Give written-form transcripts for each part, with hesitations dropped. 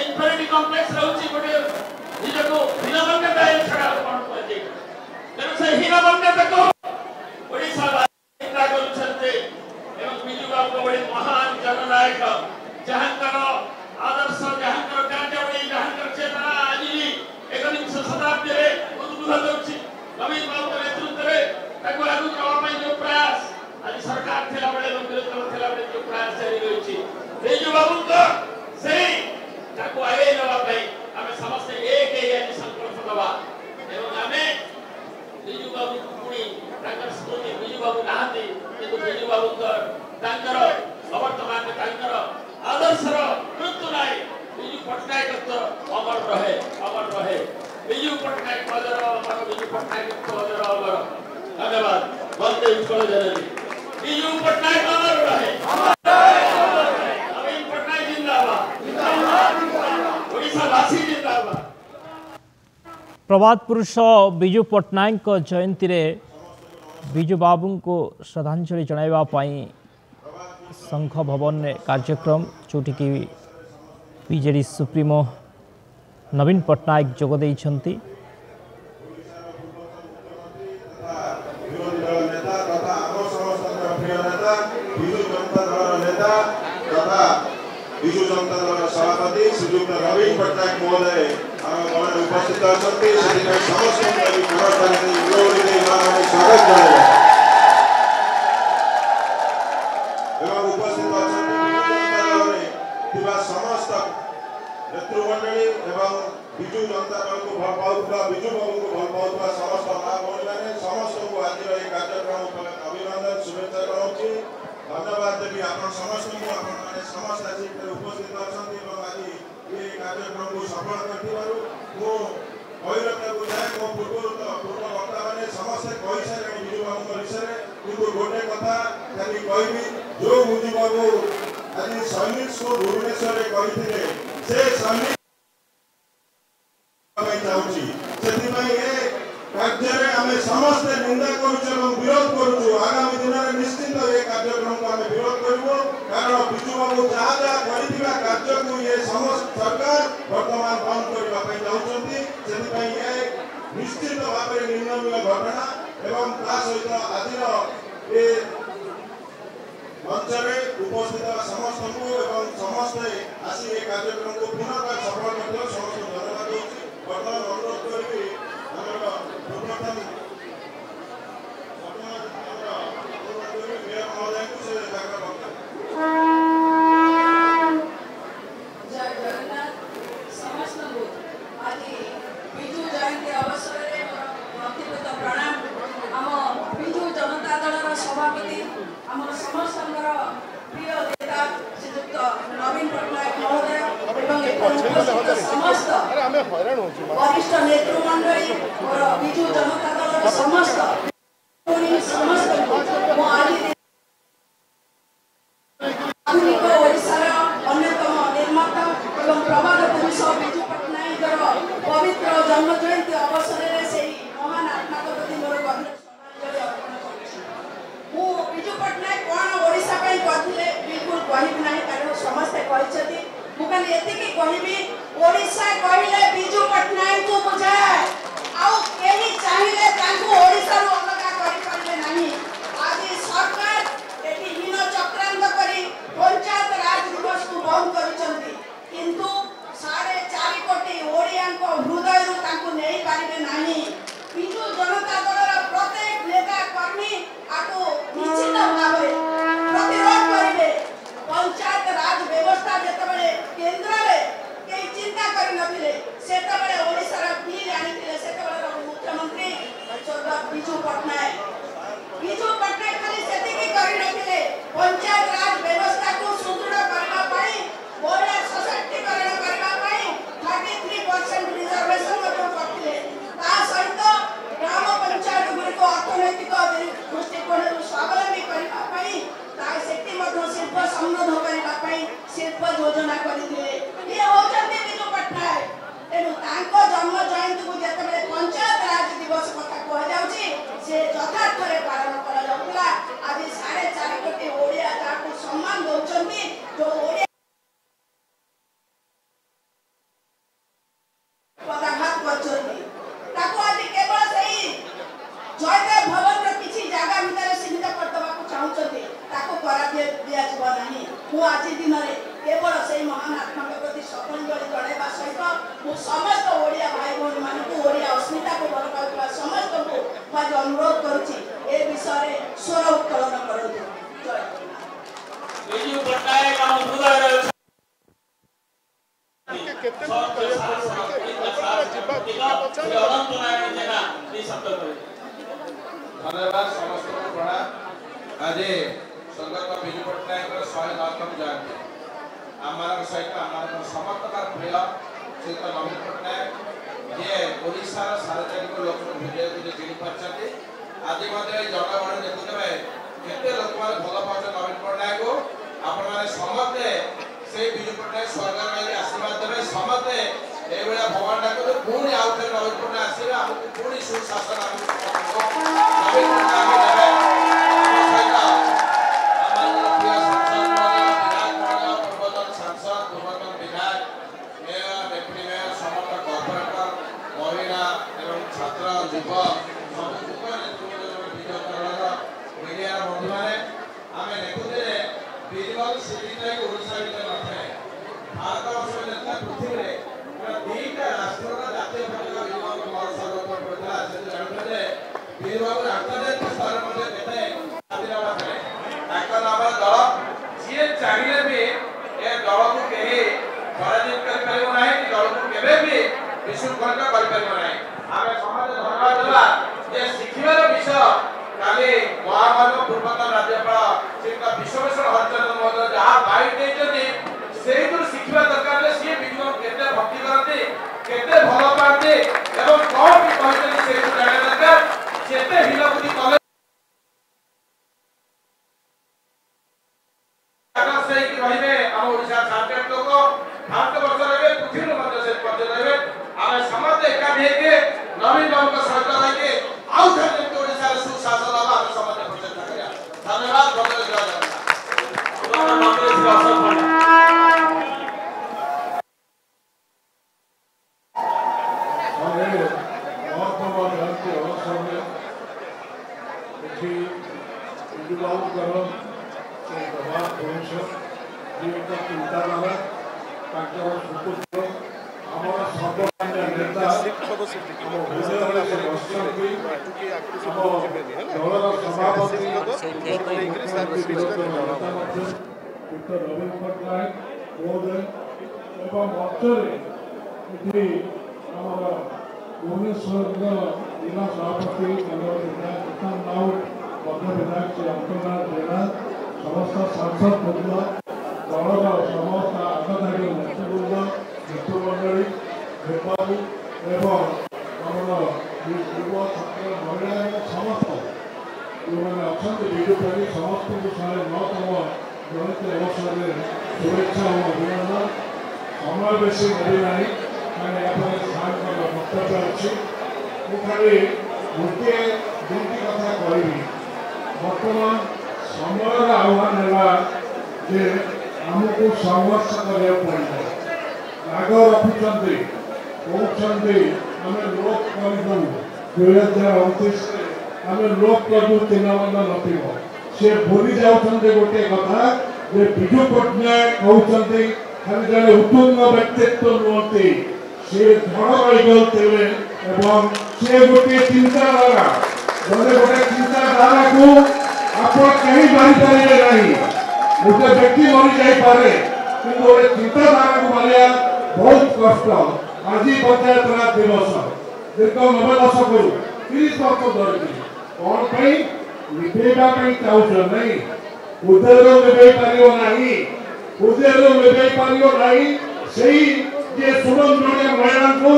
Inferiority complex रहउची गोटे निजको हीनमन्य दाय छडा कोन पजे तेनु से हीनमन्य तको ओडिसा चिंता करूछन्ते एवं बिजू बाबू बड़ी महान जननायक जहांकर आदर्श जहांकर कार्यावली जहांकर चेतना आज एकविंश शताब्दी रे उद्बुद्ध होछि नवीन बाबू नेतृत्व रे ताको आगु नवा पई जो प्रयास आज सरकार थिला बेले विरोध थिला बेले जो प्रयास जारी होछि बिजू बाबू को सही ताको आगे नवा पई हमें समस्त एक एक संकल्प दबा एवं हमें बिजू बाबू पुणी ताकर स्मृति बिजू बाबू नाहती किंतु बिजू बाबू तांकर वर्तमान तांकर आदर्शर मृत्यु नाई बिजू पटनायक अमर रहे बिजू पटनायक अजर अमर बिजू पटनायक अजर अमर धन्यवाद वंदे उत्कल जननी बिजू पटनायक अमर रहे नवीन पटनायक जिंदाबाद ओडिशा वासी जिंदाबाद। प्रभात पुरुष बिजू पटनायक जयंती रे बिजू बाबू को श्रद्धांजलि जणाइवाई संघ भवन में कार्यक्रम जोटि की बीजेडी सुप्रीमो नवीन पटनायक जोगदे विजु जनता दल सभापति श्रीयुक्त नवीन पटनायक महोदय उपस्थित अच्छे समस्त स्वागत उपस्थित अच्छा समस्त नेतृमंडली विजु जनता दल को भल पाऊा विजु बाबू को भल पाऊा समस्त माँ भौणी मैंने समस्त को आज कार्यक्रम अभिनंदन शुभेच्छा जनाऊँ धन्यवाद देवी आप समस्त को समस्त आज उपस्थित अच्छा आज ये कार्यक्रम को सफल कर जाए मो पूर्व वक्ता मैंने समस्ते कही सारे बिजू बाबू विषय किंतु गोटे कथा खाली कहबी जो बिजू बाबू आज सैनिक स्कूल भुवनेश्वर कहते से सैनिक कार्य आम समस्ते निंदा करुँ विरोध करुँ आगामी दिन में निश्चित ये कार्यक्रम को आम विरोध करूँ कारण बिजू बाबू जहाँ जहाँ कार्य को ये समस्त सरकार वर्तमान बंद करने चाहते से निश्चित भाव में निंदनीय घटना एवं सहित आज मंच में उपस्थित समस्त को समस्ते आसी कार्यक्रम को पुनः सफल कर समस्त धन्यवाद दूसरी बर्तमान अनुरोध करी पूर्वतन मेयर महोदय को से सभापति आम समस्त प्रिय नेता श्रीयुक्त नवीन पटनायक महोदय एवं समस्त वरिष्ठ नेतृमंडली और बिजू जनता दल समस्त आधुनिक ओडिशार अन्यतम निर्माता एवं प्रभात पुरुष बिजू पटनायक पवित्र जन्म जयंती अवसर में महान आत्मा को प्रति मोर बिजू पटनायक कौन ओडिशा करते बिल्कुल कहबी ना कारण समस्ते कहते मुझे ये कहबी ओडिशा कहले बिजू पटनायक को बुझाए आउ केही चाहिए ओडिशा अलग करें नहीं आज सरकार एटी हीन चक्रांत करी पंचायत राज दिवस को बंद करिसंती किंतु 4.5 कोटी ओडिया हृदय नहीं पारे नहीं बिजू जनता दल प्रत्येक नेता कर्मी आपको निश्चित भाव प्रतिरोध करेंगे पंचायत राज व्यवस्था जिते केन्द्र में कई चिंता करते ओडिशार बिल आनी से मुख्यमंत्री बिजू पटनायक खाली से पंचायत राज व्यवस्था को सुदृढ़ करने महिला सशक्तिकरण करने 33% रिजर्वेशन करते सहित ग्राम पंचायत गुड़िक अर्थनैतिक दृष्टिकोण स्वावलंबी करने शिल्प समृद्ध करने शिल्प योजना करते ये होती बिजू पटनायक तेणु जन्म जयंती को जिते पंचायत राज दिवस कथा कहुचे यथार्थ पालन कर आज 4.5 कोटी ओडिया जहाँ सम्मान दौरान जो ओडिया अनुरोध करुछि ए विषय स्वर उत्तोलन करନ୍ତୁ। जय बिजू पट्टनायक हम हृदय धन्यवाद समस्त को प्रणाम। आज स्वर्गत बिजू पट्टनायक 109तम जयंती आम सहित आम समस्त प्रिय श्री नवीन पट्टनायक जे ओडिशार सार्वजनिक लोक हृदय को चिन्ह पार्टी आज जनगण देखुवे केते लोक मैंने भल पाते नवीन पट्टनायक को आपण मैंने समस्ते से बिजू पट्टनायक स्वर्ग में आशीर्वाद देवे समस्ते ये भगवान डाक पुणी आउ थे नवीन पट्टनायक आसवे आमको पुणी सुशासन नवीन चाहिए भी ये दल को कहीं पराजित कर पारिबो नाही कि दल को केबे भी विशृंखल कर पारिबो नाही आमे समाज धन्यवाद देबा जे शिक्षार विषय काली महामानव पूर्वतन राज्यपाल श्री विश्वेश्वर हरिचंद्र महोदय जहाँ बाइट देइछथि सेही दूर शिक्षा दरकार ले सी बिजु केते भक्ति करते केते भल पाते एवं कौन भी कहते से जाने दरकार जेते हिलबुद्धि कले रहिबे हम ओडिसा छात्र लोक भारत वर्ष रहिबे पृथ्वी मध्य से पद रहिबे आमे समस्त एकाठी के नवीन लोक सहित लागे आउ थे ओडिसा सुशासन हम समस्त प्रचेष्टा करिया। धन्यवाद बहुत जय चिंताधारा सुपुत्र आम सर्वमान्य नेता दलर सभापति नवीन पट्टनायक महोदय एवं मंचरे भुवनेश्वर जिला सभापति विधायक किसान राउत मध्य विधायक श्री अंकनाथ जेना समस्त सांसद बंधु दलर समस्त आगधारी नेतृवृंद मित्रमंडली बेपारी एवं युव छात्र महिला समस्त जो मैंने अच्छा विजु प्रेमी समस्त को 109तम जयंती अवसर में शुभेच्छा और अभिनंदन। समय बेसी मिली ना वक्तव्य अच्छी खाली गोटे दुईटी कथा कहि बर्तमान समय आह्वान है जे आमको संघर्ष करा पड़े राग रखुंट कहते आम लोक कर 2029 आम लोक कर 3 बंद नथिब सी भूली जाते गोटे कथा जे बिजु पट्टनायक कहते खाली जड़े उत्तुंग व्यक्तित्व नुहति सी धड़ वैगल थे सी गोटे चिंताधारा जब गोटे चिंताधारा को आप कहीं मारिपारे ना गोटे व्यक्ति मरी जापे कि गोटे चिंताधारा को मारिया बहुत कष्ट। आज पंचायत राज दिवस दीर्घ 90 दशक 30 वर्ष धरिकी कौन लिभेवा चाहूँ नहीं उद्योग लिभे पार ना उद्योग लिभे पार ना से सुरंजनिया महिला को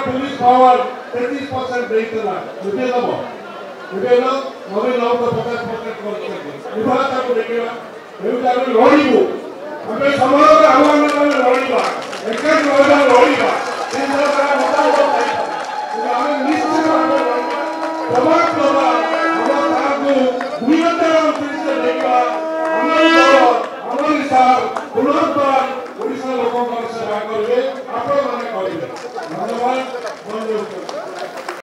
पुलिस पावर 33% देला लिभेदब लिभेद नवीन राउत 50% लिभा देखा लड़ू आम समय आह्वान लड़ा एकाठी लड़ा